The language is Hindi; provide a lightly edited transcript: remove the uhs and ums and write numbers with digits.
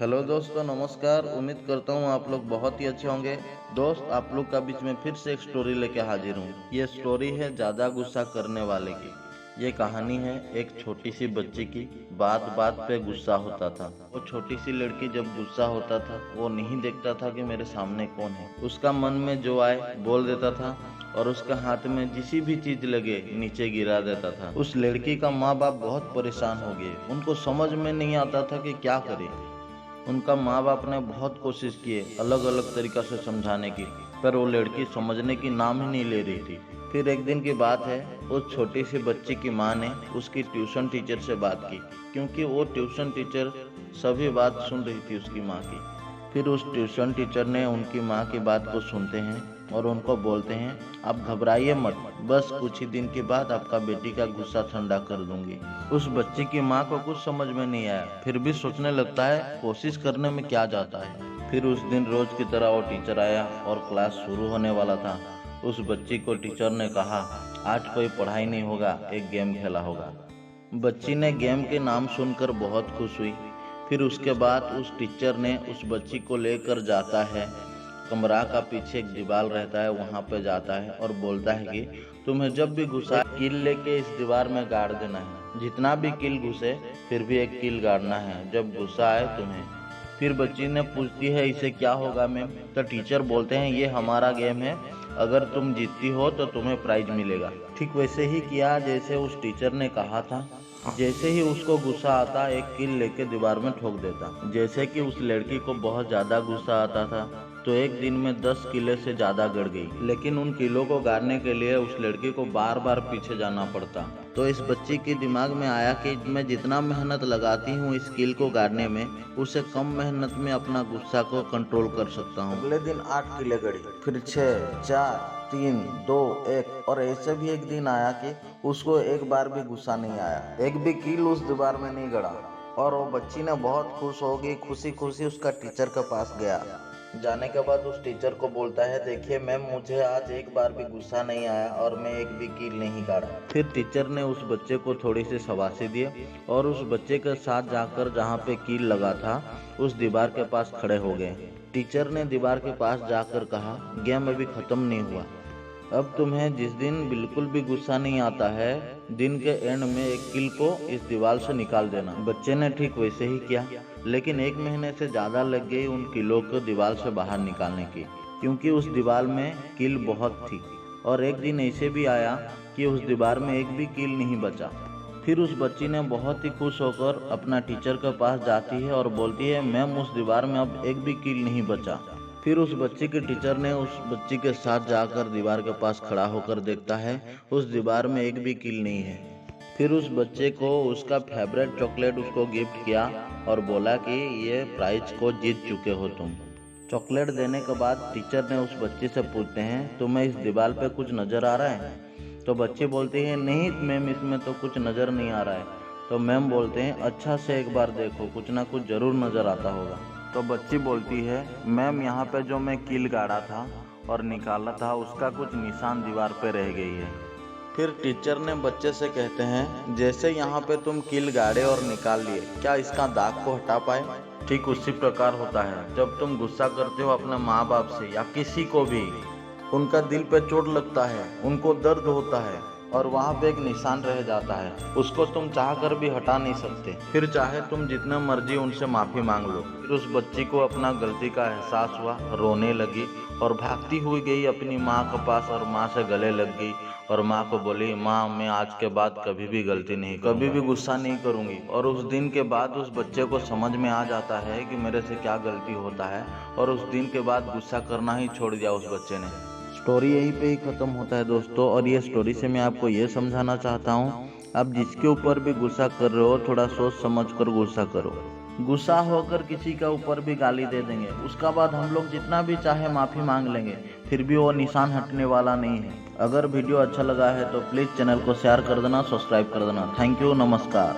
हेलो दोस्तों, नमस्कार। उम्मीद करता हूँ आप लोग बहुत ही अच्छे होंगे। दोस्त, आप लोग का बीच में फिर से एक स्टोरी लेके हाजिर हूँ। ये स्टोरी है ज़्यादा गुस्सा करने वाले की। ये कहानी है एक छोटी सी बच्ची की। बात बात पे गुस्सा होता था। वो छोटी सी लड़की जब गुस्सा होता था वो नहीं देखता था कि मेरे सामने कौन है। उसका मन में जो आए बोल देता था और उसके हाथ में जिसी भी चीज लगे नीचे गिरा देता था। उस लड़की का माँ बाप बहुत परेशान हो गए। उनको समझ में नहीं आता था कि क्या करे। उनका माँ बाप ने बहुत कोशिश किए अलग अलग तरीका से समझाने की, पर वो लड़की समझने की नाम ही नहीं ले रही थी। फिर एक दिन की बात है, उस छोटी सी बच्ची की माँ ने उसकी ट्यूशन टीचर से बात की, क्योंकि वो ट्यूशन टीचर सभी बात सुन रही थी उसकी माँ की। फिर उस ट्यूशन टीचर ने उनकी माँ की बात को सुनते हैं और उनको बोलते हैं, आप घबराइए मत, बस कुछ ही दिन के बाद आपका बेटी का गुस्सा ठंडा कर दूंगी। उस बच्ची की माँ को कुछ समझ में नहीं आया, फिर भी सोचने लगता है कोशिश करने में क्या जाता है। फिर उस दिन रोज की तरह वो टीचर आया और क्लास शुरू होने वाला था। उस बच्ची को टीचर ने कहा, आज कोई पढ़ाई नहीं होगा, एक गेम खेला होगा। बच्ची ने गेम के नाम सुनकर बहुत खुश हुई। फिर उसके बाद उस टीचर ने उस बच्ची को लेकर जाता है, कमरा का पीछे एक दीवार रहता है, वहाँ पे जाता है और बोलता है कि तुम्हें जब भी घुसा कील लेके इस दीवार में गाड़ देना है। जितना भी कील घुसे फिर भी एक कील गाड़ना है जब गुस्सा आए तुम्हें। फिर बच्ची ने पूछती है, इसे क्या होगा मैम? तो टीचर बोलते हैं, ये हमारा गेम है, अगर तुम जीतती हो तो तुम्हें प्राइज मिलेगा। ठीक वैसे ही किया जैसे उस टीचर ने कहा था। जैसे ही उसको गुस्सा आता एक कील लेके दीवार में ठोक देता। जैसे कि उस लड़की को बहुत ज्यादा गुस्सा आता था तो एक दिन में 10 किले से ज्यादा गड़ गई। लेकिन उन किलों को गाड़ने के लिए उस लड़की को बार बार पीछे जाना पड़ता। तो इस बच्ची के दिमाग में आया कि मैं जितना मेहनत लगाती हूँ इस कील को गाड़ने में, उससे कम मेहनत में अपना गुस्सा को कंट्रोल कर सकता हूँ। अगले दिन 8 किले गड़ी, फिर 6, 4, 3, 2, 1 और ऐसे भी एक दिन आया कि उसको एक बार भी गुस्सा नहीं आया, एक भी कील उस दीवार में नहीं गड़ा। और वो बच्ची ने बहुत खुश हो गई, खुशी खुशी उसका टीचर के पास गया। जाने के बाद उस टीचर को बोलता है, देखिए मैम, मुझे आज एक बार भी गुस्सा नहीं आया और मैं एक भी कील नहीं गाड़ा। फिर टीचर ने उस बच्चे को थोड़ी सी शाबाशी दी और उस बच्चे के साथ जाकर जहाँ पे कील लगा था उस दीवार के पास खड़े हो गए। टीचर ने दीवार के पास जाकर कहा, गेम अभी खत्म नहीं हुआ, अब तुम्हें जिस दिन बिल्कुल भी गुस्सा नहीं आता है, दिन के एंड में एक कील को इस दीवार से निकाल देना। बच्चे ने ठीक वैसे ही किया, लेकिन 1 महीने से ज्यादा लग गई उन कीलों को दीवार से बाहर निकालने की, क्योंकि उस दीवार में कील बहुत थी। और एक दिन ऐसे भी आया कि उस दीवार में एक भी कील नहीं बचा। फिर उस बच्ची ने बहुत ही खुश होकर अपना टीचर के पास जाती है और बोलती है, मैम, उस दीवार में अब एक भी कील नहीं बचा। फिर उस बच्ची के टीचर ने उस बच्ची के साथ जाकर दीवार के पास खड़ा होकर देखता है, उस दीवार में एक भी कील नहीं है। फिर उस बच्चे को उसका फेवरेट चॉकलेट उसको गिफ्ट किया और बोला कि ये प्राइज को जीत चुके हो तुम। चॉकलेट देने के बाद टीचर ने उस बच्ची से पूछते हैं, तुम्हें इस दीवार पे कुछ नजर आ रहा है? तो बच्ची बोलती है, नहीं मैम, इसमें तो कुछ नजर नहीं आ रहा है। तो मैम बोलते हैं, अच्छा से एक बार देखो, कुछ ना कुछ जरूर नजर आता होगा। तो बच्ची बोलती है, मैम, यहाँ पे जो मैं कील गाड़ा था और निकाला था उसका कुछ निशान दीवार पे रह गई है। फिर टीचर ने बच्चे से कहते हैं, जैसे यहाँ पे तुम कील गाड़े और निकाल लिए, क्या इसका दाग को हटा पाए? ठीक उसी प्रकार होता है जब तुम गुस्सा करते हो अपने माँ बाप से या किसी को भी, उनका दिल पे चोट लगता है, उनको दर्द होता है और वहाँ पे एक निशान रह जाता है, उसको तुम चाह कर भी हटा नहीं सकते। फिर चाहे तुम जितना मर्जी उनसे माफी मांग लो। फिर उस बच्ची को अपना गलती का एहसास हुआ, रोने लगी और भागती हुई गई अपनी माँ के पास और माँ से गले लग गई और माँ को बोली, माँ, मैं आज के बाद कभी भी गलती नहीं, कभी भी गुस्सा नहीं करूंगी। और उस दिन के बाद उस बच्चे को समझ में आ जाता है कि मेरे से क्या गलती होता है और उस दिन के बाद गुस्सा करना ही छोड़ दिया उस बच्चे ने। स्टोरी यहीं पे ही खत्म होता है दोस्तों। और ये स्टोरी से मैं आपको ये समझाना चाहता हूँ, आप जिसके ऊपर भी गुस्सा कर रहे हो थोड़ा सोच समझ कर गुस्सा करो। गुस्सा होकर किसी के ऊपर भी गाली दे देंगे, उसका बाद हम लोग जितना भी चाहे माफी मांग लेंगे, फिर भी वो निशान हटने वाला नहीं है। अगर वीडियो अच्छा लगा है तो प्लीज चैनल को शेयर कर देना, सब्सक्राइब कर देना। थैंक यू, नमस्कार।